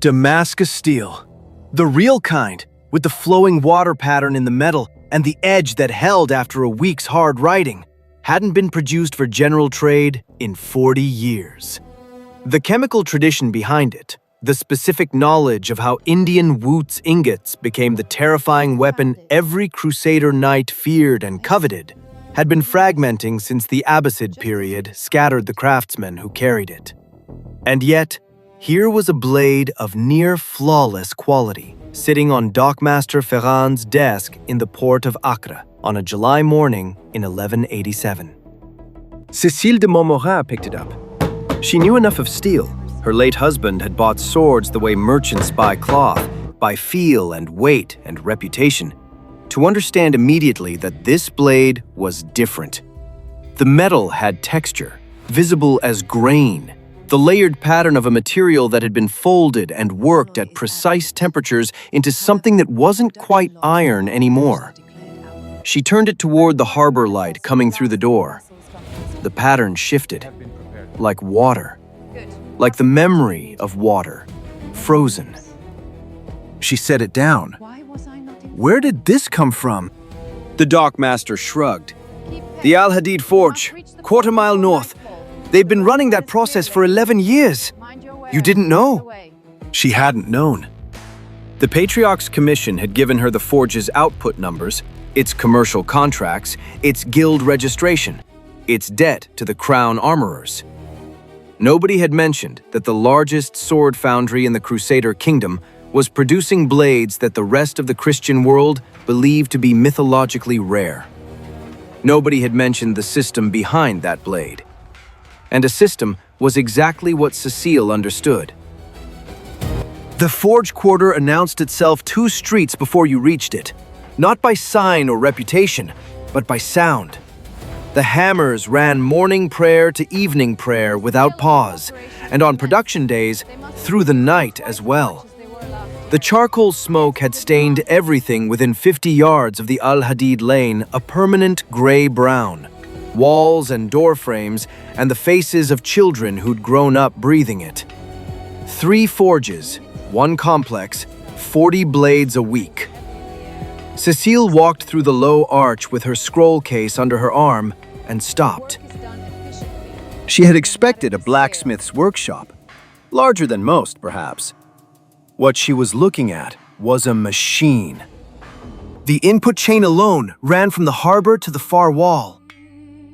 Damascus steel. The real kind, with the flowing water pattern in the metal and the edge that held after a week's hard riding, hadn't been produced for general trade in 40 years. The chemical tradition behind it, the specific knowledge of how Indian Wootz ingots became the terrifying weapon every Crusader knight feared and coveted, had been fragmenting since the Abbasid period scattered the craftsmen who carried it. And yet, here was a blade of near-flawless quality, sitting on Dockmaster Ferrand's desk in the port of Acre on a July morning in 1187. Cécile de Montmorin picked it up. She knew enough of steel. Her late husband had bought swords the way merchants buy cloth, by feel and weight and reputation, to understand immediately that this blade was different. The metal had texture, visible as grain, the layered pattern of a material that had been folded and worked at precise temperatures into something that wasn't quite iron anymore. She turned it toward the harbor light coming through the door. The pattern shifted, like water, like the memory of water, frozen. She set it down. Where did this come from? The dockmaster shrugged. The al-Hadid forge, quarter-mile north. They've been running that process for 11 years. You didn't know? She hadn't known. The Patriarch's commission had given her the forge's output numbers, its commercial contracts, its guild registration, its debt to the crown armorers. Nobody had mentioned that the largest sword foundry in the Crusader kingdom was producing blades that the rest of the Christian world believed to be mythologically rare. Nobody had mentioned the system behind that blade. And a system was exactly what Cécile understood. The forge quarter announced itself 2 streets before you reached it, not by sign or reputation, but by sound. The hammers ran morning prayer to evening prayer without pause, and on production days, through the night as well. The charcoal smoke had stained everything within 50 yards of the al-Hadid lane a permanent gray-brown. Walls and door frames, and the faces of children who'd grown up breathing it. 3 forges, 1 complex, 40 blades a week. Cécile walked through the low arch with her scroll case under her arm and stopped. She had expected a blacksmith's workshop, larger than most, perhaps. What she was looking at was a machine. The input chain alone ran from the harbor to the far wall.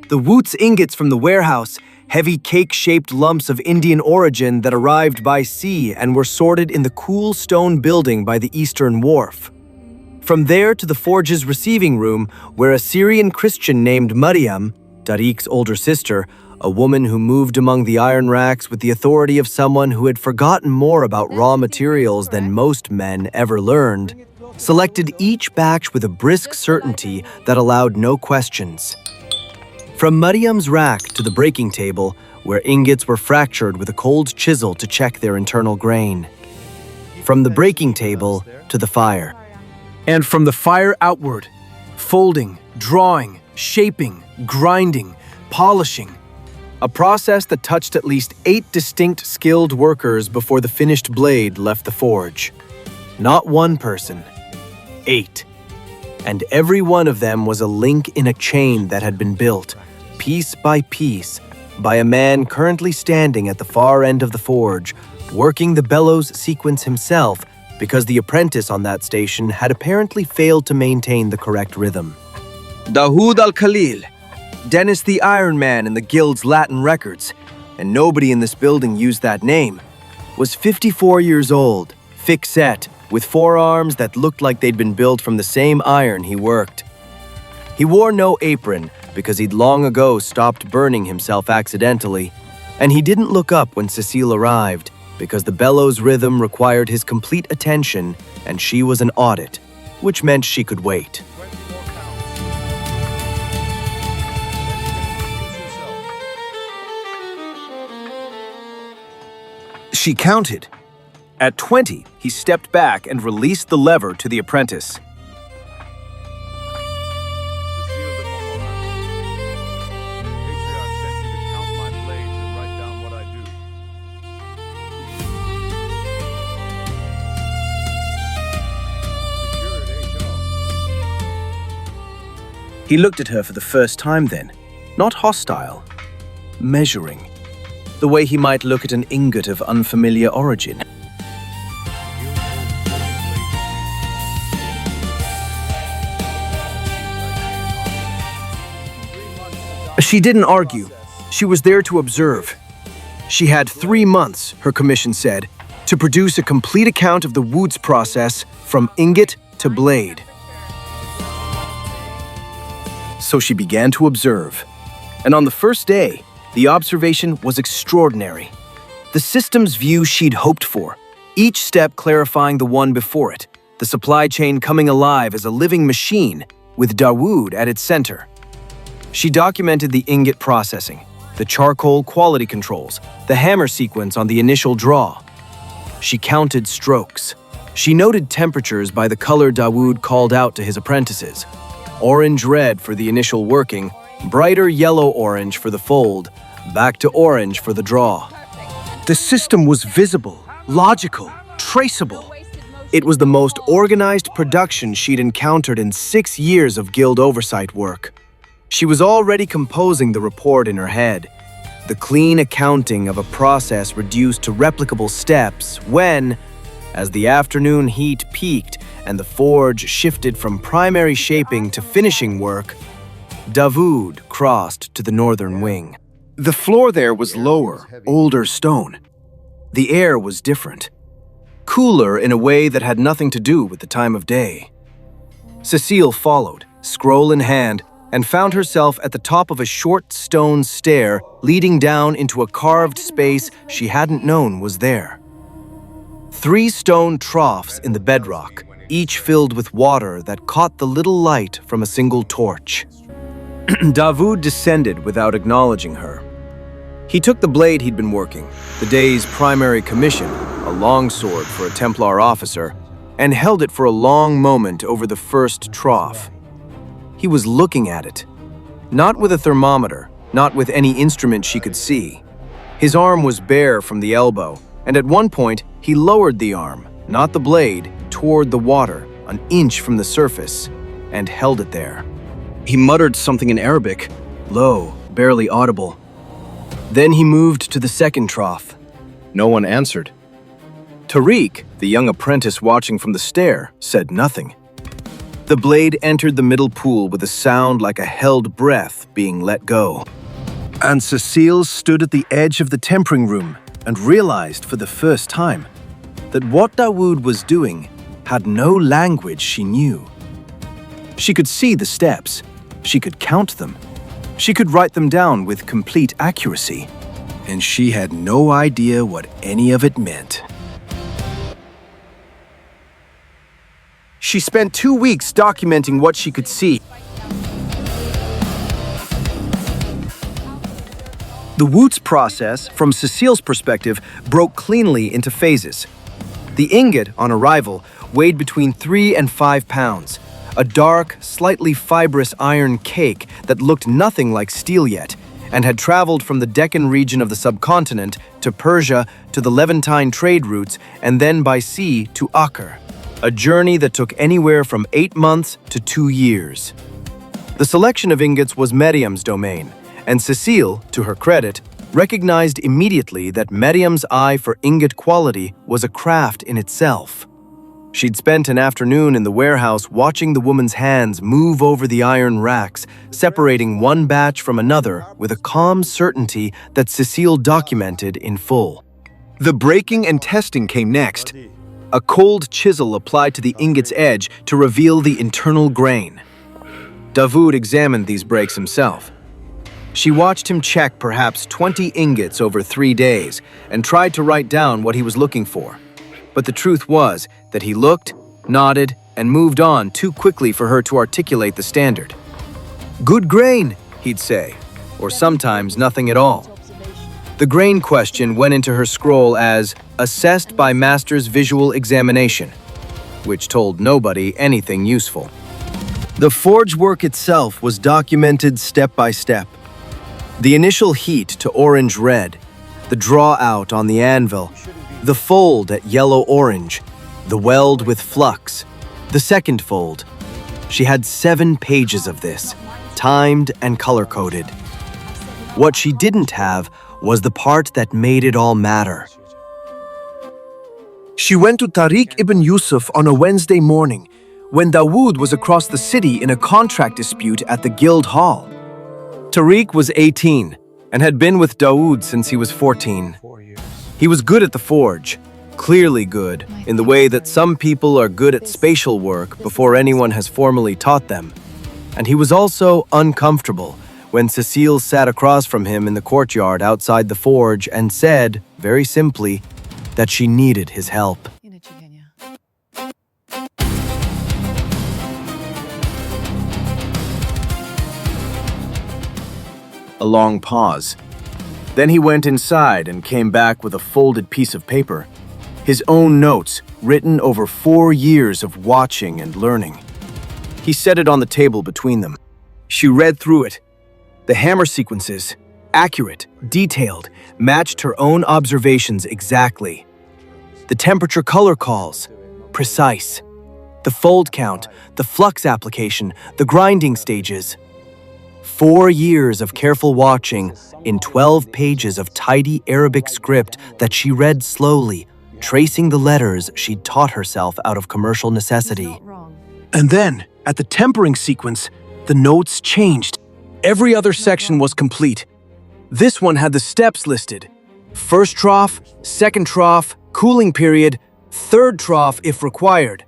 The Wootz ingots from the warehouse, heavy cake-shaped lumps of Indian origin that arrived by sea and were sorted in the cool stone building by the eastern wharf. From there to the forge's receiving room, where a Syrian Christian named Maryam, Tariq's older sister, a woman who moved among the iron racks with the authority of someone who had forgotten more about raw materials than most men ever learned, selected each batch with a brisk certainty that allowed no questions. From Maryam's rack to the breaking table, where ingots were fractured with a cold chisel to check their internal grain. From the breaking table to the fire. And from the fire outward, folding, drawing, shaping, grinding, polishing. A process that touched at least 8 distinct skilled workers before the finished blade left the forge. Not 1 person, 8. And every one of them was a link in a chain that had been built, piece by piece, by a man currently standing at the far end of the forge, working the bellows sequence himself because the apprentice on that station had apparently failed to maintain the correct rhythm. Dahoud al-Khalil, Dennis the Iron Man in the guild's Latin records, and nobody in this building used that name, was 54 years old, thick-set, with forearms that looked like they'd been built from the same iron he worked. He wore no apron because he'd long ago stopped burning himself accidentally, and he didn't look up when Cécile arrived because the bellows rhythm required his complete attention and she was an audit, which meant she could wait. She counted. At 20, he stepped back and released the lever to the apprentice. He looked at her for the first time then, not hostile, measuring, the way he might look at an ingot of unfamiliar origin. She didn't argue. She was there to observe. She had 3 months, her commission said, to produce a complete account of the Wootz process from ingot to blade. So she began to observe. And on the first day, the observation was extraordinary. The system's view she'd hoped for, each step clarifying the one before it, the supply chain coming alive as a living machine with Dawood at its center. She documented the ingot processing, the charcoal quality controls, the hammer sequence on the initial draw. She counted strokes. She noted temperatures by the color Dawood called out to his apprentices. Orange-red for the initial working, brighter yellow-orange for the fold, back to orange for the draw. The system was visible, logical, traceable. It was the most organized production she'd encountered in 6 years of guild oversight work. She was already composing the report in her head, the clean accounting of a process reduced to replicable steps when, as the afternoon heat peaked and the forge shifted from primary shaping to finishing work, Dawood crossed to the northern wing. The floor there was lower, older stone. The air was different, cooler in a way that had nothing to do with the time of day. Cecile followed, scroll in hand, and found herself at the top of a short stone stair leading down into a carved space she hadn't known was there. 3 stone troughs in the bedrock, each filled with water that caught the little light from a single torch. Dawood descended without acknowledging her. He took the blade he'd been working, the day's primary commission, a longsword for a Templar officer, and held it for a long moment over the first trough. He was looking at it, not with a thermometer, not with any instrument she could see. His arm was bare from the elbow, and at one point he lowered the arm, not the blade, toward the water, an inch from the surface, and held it there. He muttered something in Arabic, low, barely audible. Then he moved to the second trough. No one answered. Tariq, the young apprentice watching from the stair, said nothing. The blade entered the middle pool with a sound like a held breath being let go. And Cecile stood at the edge of the tempering room and realized for the first time that what Dawood was doing had no language she knew. She could see the steps. She could count them. She could write them down with complete accuracy. And she had no idea what any of it meant. She spent 2 weeks documenting what she could see. The Wootz process, from Cecile's perspective, broke cleanly into phases. The ingot, on arrival, weighed between 3 and 5 pounds, a dark, slightly fibrous iron cake that looked nothing like steel yet, and had traveled from the Deccan region of the subcontinent to Persia to the Levantine trade routes and then by sea to Acre. A journey that took anywhere from 8 months to 2 years. The selection of ingots was Miriam's domain, and Cecile, to her credit, recognized immediately that Miriam's eye for ingot quality was a craft in itself. She'd spent an afternoon in the warehouse watching the woman's hands move over the iron racks, separating one batch from another with a calm certainty that Cecile documented in full. The breaking and testing came next. A cold chisel applied to the ingot's edge to reveal the internal grain. Dawood examined these breaks himself. She watched him check perhaps 20 ingots over 3 days and tried to write down what he was looking for. But the truth was that he looked, nodded, and moved on too quickly for her to articulate the standard. "Good grain," he'd say, or sometimes nothing at all. The grain question went into her scroll as assessed by master's visual examination, which told nobody anything useful. The forge work itself was documented step by step. The initial heat to orange-red, the draw out on the anvil, the fold at yellow-orange, the weld with flux, the second fold. She had 7 pages of this, timed and color-coded. What she didn't have was the part that made it all matter. She went to Tariq ibn Yusuf on a Wednesday morning when Dawood was across the city in a contract dispute at the guild hall. Tariq was 18 and had been with Dawood since he was 14. He was good at the forge, clearly good, in the way that some people are good at spatial work before anyone has formally taught them. And he was also uncomfortable when Cecile sat across from him in the courtyard outside the forge and said, very simply, that she needed his help. A long pause. Then he went inside and came back with a folded piece of paper. His own notes, written over 4 years of watching and learning. He set it on the table between them. She read through it. The hammer sequences, accurate, detailed, matched her own observations exactly. The temperature color calls, precise. The fold count, the flux application, the grinding stages. 4 years of careful watching in 12 pages of tidy Arabic script that she read slowly, tracing the letters she'd taught herself out of commercial necessity. And then, at the tempering sequence, the notes changed. Every other section was complete. This one had the steps listed. First trough, second trough, cooling period, third trough if required.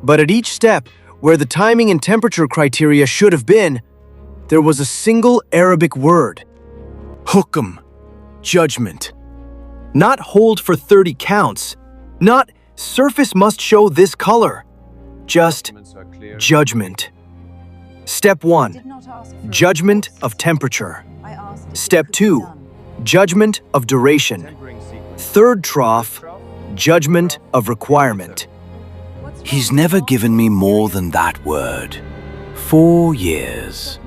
But at each step, where the timing and temperature criteria should have been, there was a single Arabic word. Hukm, judgment. Not hold for 30 counts. Not surface must show this color. Just judgment. Step 1, judgment of temperature. Step 2, judgment of duration. Third trough, judgment of requirement. He's never given me more than that word. 4 years.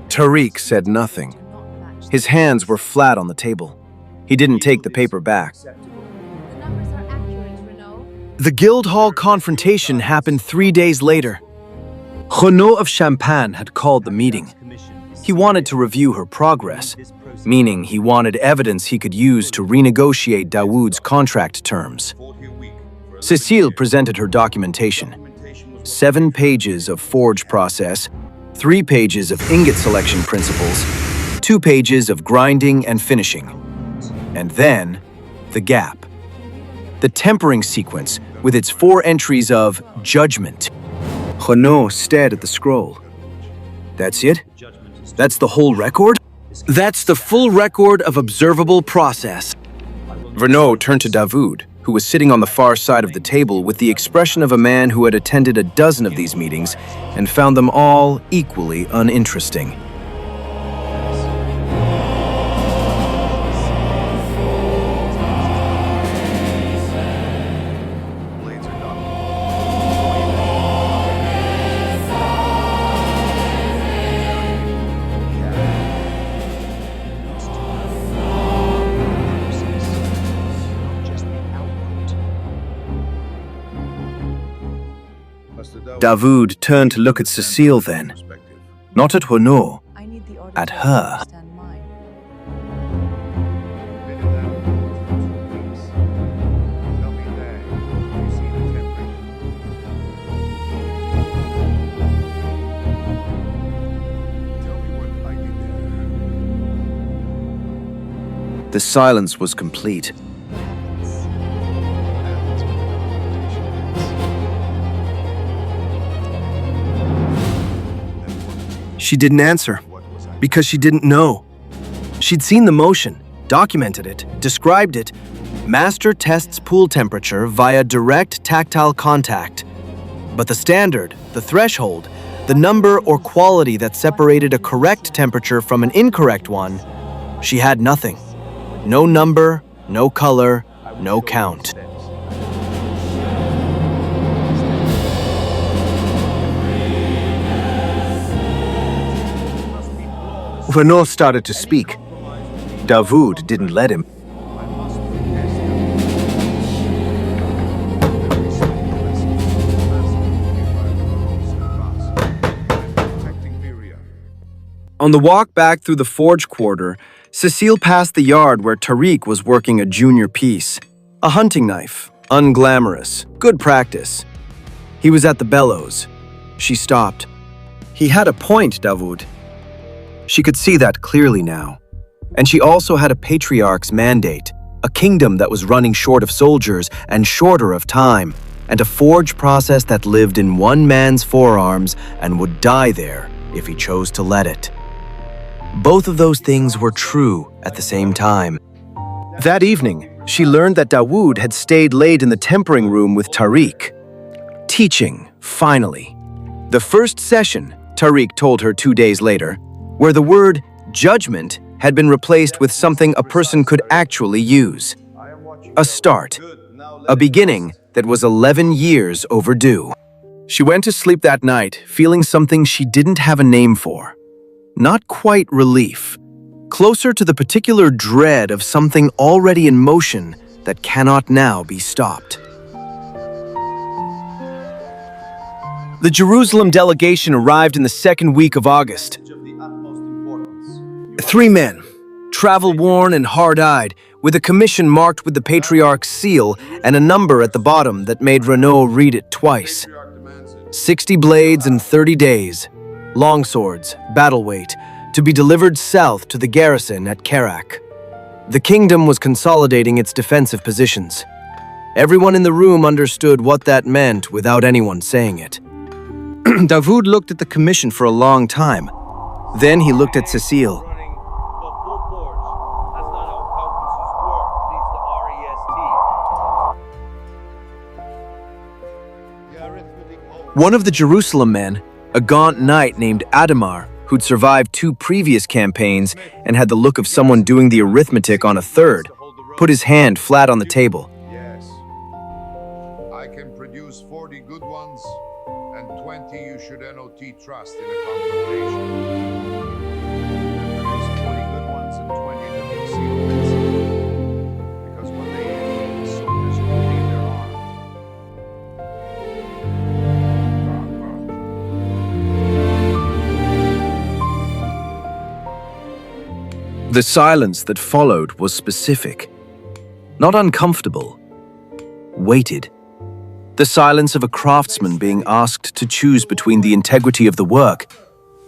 Tariq said nothing. His hands were flat on the table. He didn't take the paper back. The Guildhall confrontation happened 3 days later. Renaud of Champagne had called the meeting. He wanted to review her progress, meaning he wanted evidence he could use to renegotiate Dawood's contract terms. Cecile presented her documentation. 7 pages of forge process, 3 pages of ingot selection principles, 2 pages of grinding and finishing. And then, the gap. The tempering sequence with its 4 entries of judgment. Renaud stared at the scroll. That's it? That's the whole record? That's the full record of observable process. Renaud turned to Dawood, who was sitting on the far side of the table with the expression of a man who had attended a dozen of these meetings and found them all equally uninteresting. Dawood turned to look at Cecile then, not at Renaud, at her. The silence was complete. She didn't answer, because she didn't know. She'd seen the motion, documented it, described it. Master tests pool temperature via direct tactile contact. But the standard, the threshold, the number or quality that separated a correct temperature from an incorrect one, she had nothing. No number, no color, no count. Renaud started to speak. Dawood didn't let him. On the walk back through the forge quarter, Cecile passed the yard where Tariq was working a junior piece. A hunting knife, unglamorous, good practice. He was at the bellows. She stopped. He had a point, Dawood. She could see that clearly now. And she also had a patriarch's mandate, a kingdom that was running short of soldiers and shorter of time, and a forge process that lived in one man's forearms and would die there if he chose to let it. Both of those things were true at the same time. That evening, she learned that Dawood had stayed late in the tempering room with Tariq. Teaching, finally. The first session, Tariq told her 2 days later, where the word judgment had been replaced with something a person could actually use. A start, a beginning that was 11 years overdue. She went to sleep that night feeling something she didn't have a name for. Not quite relief, closer to the particular dread of something already in motion that cannot now be stopped. The Jerusalem delegation arrived in the second week of August. 3 men, travel-worn and hard-eyed, with a commission marked with the patriarch's seal and a number at the bottom that made Renaud read it twice. 60 blades in 30 days, longswords, battle weight, to be delivered south to the garrison at Kerak. The kingdom was consolidating its defensive positions. Everyone in the room understood what that meant without anyone saying it. Dawood looked at the commission for a long time. Then he looked at Cecile. One of the Jerusalem men, a gaunt knight named Adamar, who'd survived 2 previous campaigns and had the look of someone doing the arithmetic on a third, put his hand flat on the table. Yes. I can produce 40 good ones, and 20 you should NOT trust in a confrontation. Produce 40 good ones and 20 to conceal this. Because when they end, the soldiers will leave their arm. The silence that followed was specific, not uncomfortable, weighted. The silence of a craftsman being asked to choose between the integrity of the work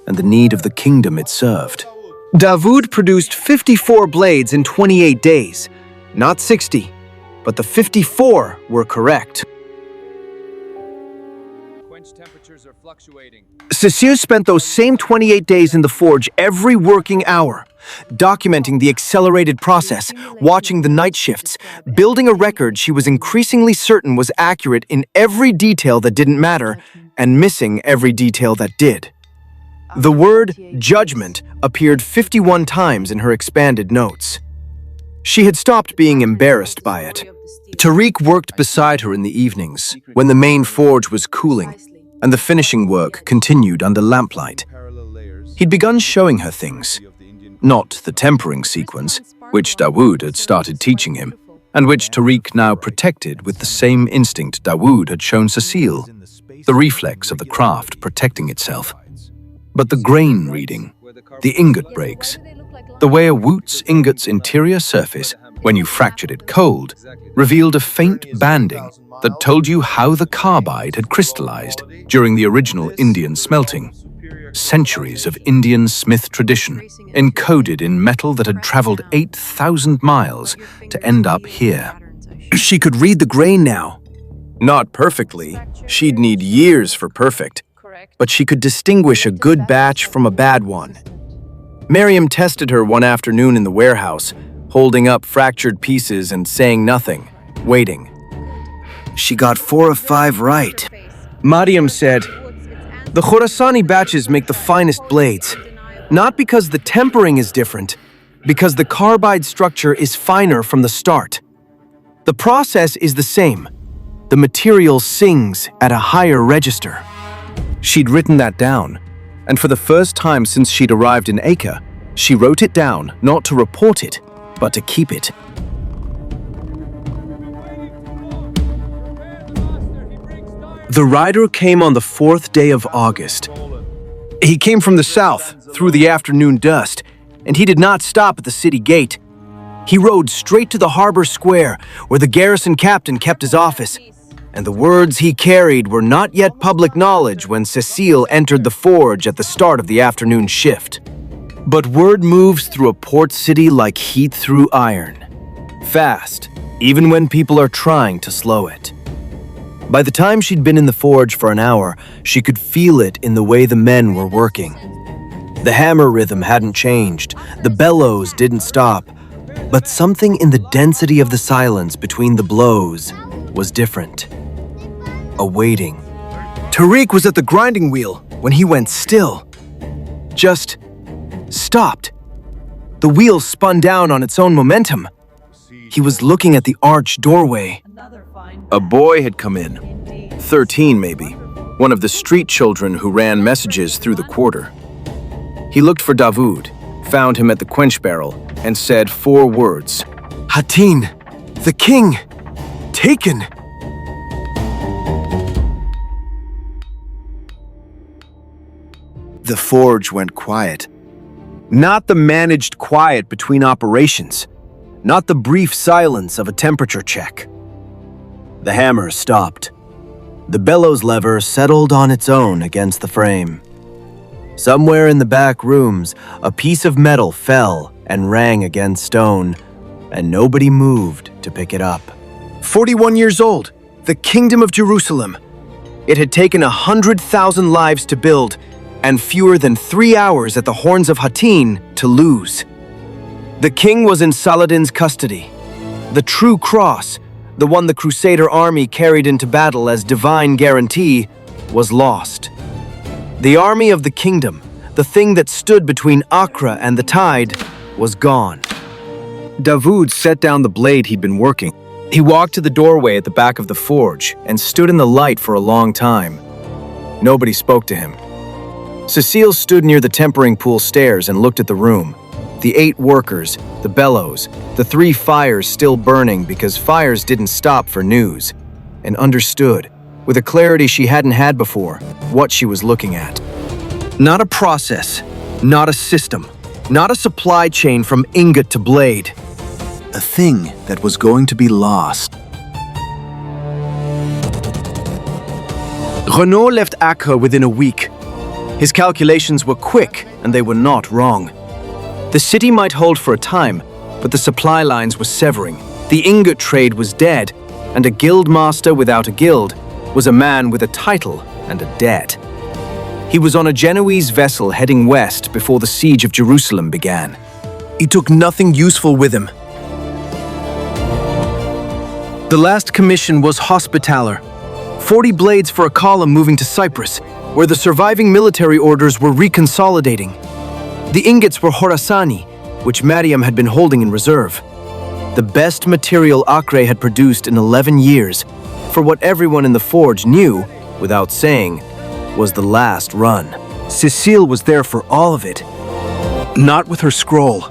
and the need of the kingdom it served. Dawood produced 54 blades in 28 days, not 60, but the 54 were correct. Quench temperatures are fluctuating. Cecile spent those same 28 days in the forge every working hour, documenting the accelerated process, watching the night shifts, building a record she was increasingly certain was accurate in every detail that didn't matter, and missing every detail that did. The word judgment appeared 51 times in her expanded notes. She had stopped being embarrassed by it. Tariq worked beside her in the evenings, when the main forge was cooling, and the finishing work continued under lamplight. He'd begun showing her things. Not the tempering sequence, which Dawood had started teaching him, and which Tariq now protected with the same instinct Dawood had shown Cecile, the reflex of the craft protecting itself. But the grain reading, the ingot breaks, the way a Wootz ingot's interior surface, when you fractured it cold, revealed a faint banding that told you how the carbide had crystallized during the original Indian smelting. Centuries of Indian smith tradition, encoded in metal that had traveled 8,000 miles to end up here. She could read the grain now. Not perfectly, she'd need years for perfect, but she could distinguish a good batch from a bad one. Miriam tested her one afternoon in the warehouse, holding up fractured pieces and saying nothing, waiting. She got 4 of 5 right. Mariam said, "The Khorasani batches make the finest blades, not because the tempering is different, because the carbide structure is finer from the start. The process is the same. The material sings at a higher register." She'd written that down, and for the first time since she'd arrived in Acre, she wrote it down not to report it, but to keep it. The rider came on the 4th day of August. He came from the south, through the afternoon dust, and he did not stop at the city gate. He rode straight to the harbor square, where the garrison captain kept his office, and the words he carried were not yet public knowledge when Cecile entered the forge at the start of the afternoon shift. But word moves through a port city like heat through iron. Fast, even when people are trying to slow it. By the time she'd been in the forge for an hour, she could feel it in the way the men were working. The hammer rhythm hadn't changed, the bellows didn't stop, but something in the density of the silence between the blows was different. A waiting. Tariq was at the grinding wheel when he went still. Just stopped. The wheel spun down on its own momentum. He was looking at the arched doorway. A boy had come in, 13 maybe, one of the street children who ran messages through the quarter. He looked for Davoud, found him at the quench barrel, and said 4 words. Hatin, the king, taken. The forge went quiet. Not the managed quiet between operations. Not the brief silence of a temperature check. The hammer stopped. The bellows lever settled on its own against the frame. Somewhere in the back rooms, a piece of metal fell and rang against stone, and nobody moved to pick it up. 41 years old, the Kingdom of Jerusalem. It had taken 100,000 lives to build, and fewer than 3 hours at the Horns of Hatin to lose. The king was in Saladin's custody. The true cross, the one the Crusader army carried into battle as divine guarantee, was lost. The army of the kingdom, the thing that stood between Acre and the tide, was gone. Davoud set down the blade he'd been working. He walked to the doorway at the back of the forge and stood in the light for a long time. Nobody spoke to him. Cecile stood near the tempering pool stairs and looked at the room. The 8 workers, the bellows, the 3 fires still burning because fires didn't stop for news, and understood, with a clarity she hadn't had before, what she was looking at. Not a process, not a system, not a supply chain from ingot to blade. A thing that was going to be lost. Renaud left Acre within a week. His calculations were quick, and they were not wrong. The city might hold for a time, but the supply lines were severing. The ingot trade was dead, and a guild master without a guild was a man with a title and a debt. He was on a Genoese vessel heading west before the siege of Jerusalem began. He took nothing useful with him. The last commission was Hospitaller. 40 blades for a column moving to Cyprus, where the surviving military orders were reconsolidating. The ingots were Khorasani, which Mariam had been holding in reserve. The best material Acre had produced in 11 years, for what everyone in the forge knew, without saying, was the last run. Cecile was there for all of it. Not with her scroll.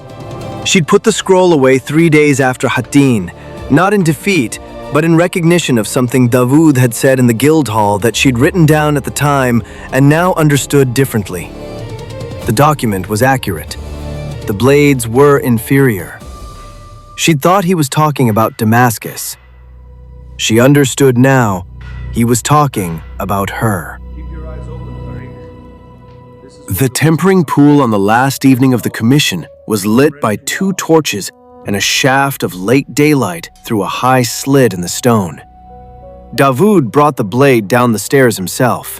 She'd put the scroll away 3 days after Hatin, not in defeat, but in recognition of something Davoud had said in the guild hall that she'd written down at the time and now understood differently. The document was accurate. The blades were inferior. She'd thought he was talking about Damascus. She understood now he was talking about her. The tempering pool on the last evening of the commission was lit by 2 torches and a shaft of late daylight through a high slit in the stone. Davoud brought the blade down the stairs himself.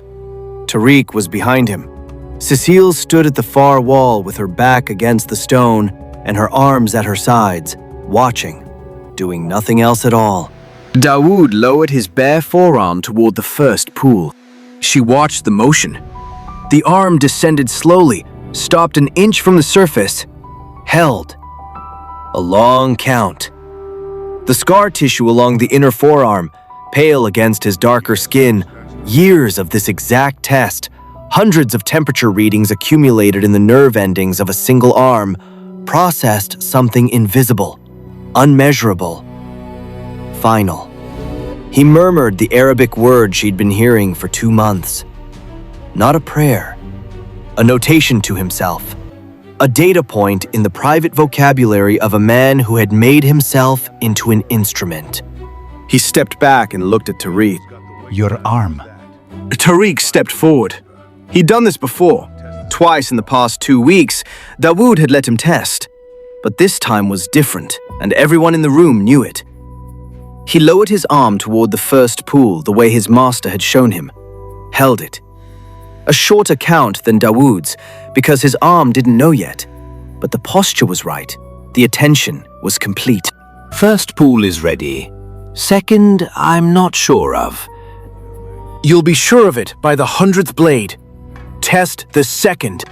Tariq was behind him. Cecile stood at the far wall with her back against the stone and her arms at her sides, watching, doing nothing else at all. Dawood lowered his bare forearm toward the first pool. She watched the motion. The arm descended slowly, stopped an inch from the surface, held. A long count. The scar tissue along the inner forearm, pale against his darker skin, years of this exact test, hundreds of temperature readings accumulated in the nerve endings of a single arm, processed something invisible, unmeasurable, final. He murmured the Arabic word she'd been hearing for 2 months. Not a prayer, a notation to himself, a data point in the private vocabulary of a man who had made himself into an instrument. He stepped back and looked at Tariq. Your arm. Tariq stepped forward. He'd done this before. Twice in the past 2 weeks, Dawood had let him test. But this time was different, and everyone in the room knew it. He lowered his arm toward the first pool the way his master had shown him, held it. A shorter count than Dawood's, because his arm didn't know yet. But the posture was right. The attention was complete. First pool is ready. Second, I'm not sure of. You'll be sure of it by the 100th blade. Test the second.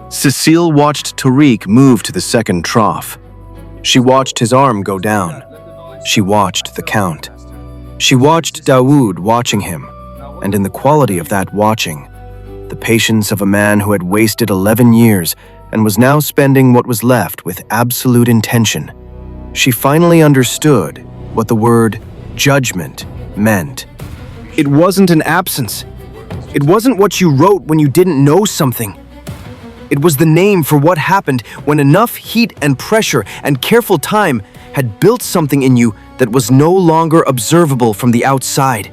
Cecile watched Tariq move to the second trough. She watched his arm go down. She watched the count. She watched Dawood watching him, and in the quality of that watching, the patience of a man who had wasted 11 years and was now spending what was left with absolute intention, she finally understood what the word judgment meant. It wasn't an absence. It wasn't what you wrote when you didn't know something. It was the name for what happened when enough heat and pressure and careful time had built something in you that was no longer observable from the outside.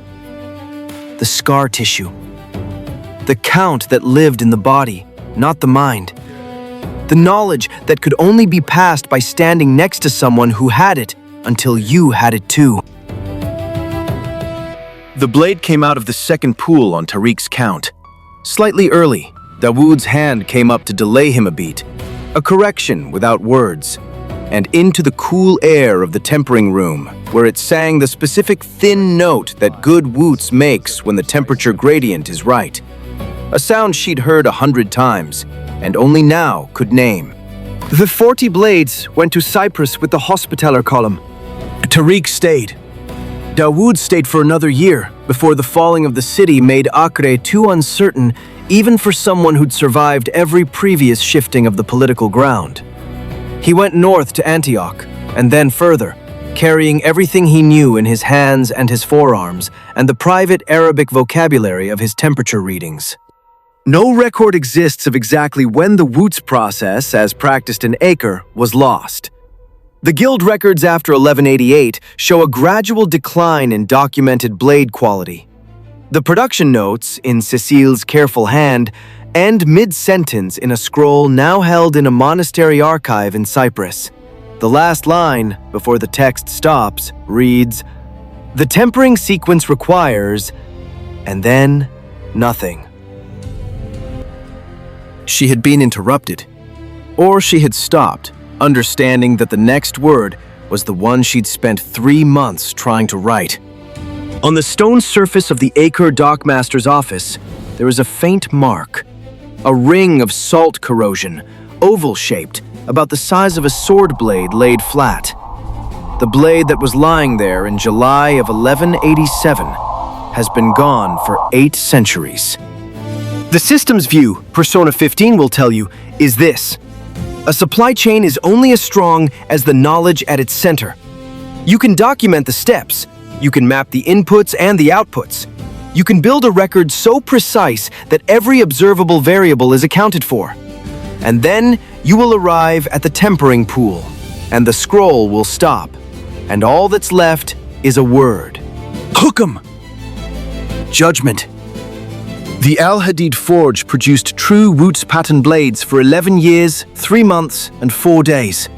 The scar tissue. The count that lived in the body, not the mind. The knowledge that could only be passed by standing next to someone who had it until you had it too. The blade came out of the second pool on Tariq's count. Slightly early, Dawood's hand came up to delay him a beat, a correction without words, and into the cool air of the tempering room, where it sang the specific thin note that good Wootz makes when the temperature gradient is right. A sound she'd heard 100 times, and only now could name. The 40 blades went to Cyprus with the Hospitaller column. Tariq stayed. Dawood stayed for another year before the falling of the city made Acre too uncertain even for someone who'd survived every previous shifting of the political ground. He went north to Antioch, and then further, carrying everything he knew in his hands and his forearms and the private Arabic vocabulary of his temperature readings. No record exists of exactly when the Wootz process, as practiced in Acre, was lost. The guild records after 1188 show a gradual decline in documented blade quality. The production notes, in Cecile's careful hand, end mid-sentence in a scroll now held in a monastery archive in Cyprus. The last line, before the text stops, reads, "The tempering sequence requires," and then nothing. She had been interrupted, or she had stopped, understanding that the next word was the one she'd spent 3 months trying to write. On the stone surface of the Acre Dockmaster's office, there is a faint mark, a ring of salt corrosion, oval-shaped, about the size of a sword blade laid flat. The blade that was lying there in July of 1187 has been gone for 8 centuries. The system's view, Persona 15 will tell you, is this. A supply chain is only as strong as the knowledge at its center. You can document the steps. You can map the inputs and the outputs. You can build a record so precise that every observable variable is accounted for. And then you will arrive at the tempering pool, and the scroll will stop, and all that's left is a word. Hukam! Judgment. The al-Hadid forge produced true Wootz pattern blades for 11 years, 3 months, and 4 days.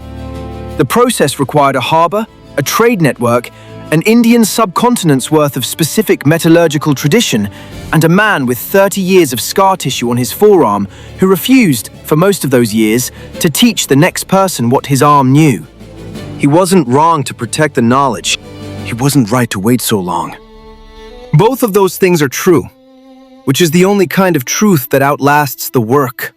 The process required a harbor, a trade network, an Indian subcontinent's worth of specific metallurgical tradition, and a man with 30 years of scar tissue on his forearm who refused, for most of those years, to teach the next person what his arm knew. He wasn't wrong to protect the knowledge. He wasn't right to wait so long. Both of those things are true, which is the only kind of truth that outlasts the work.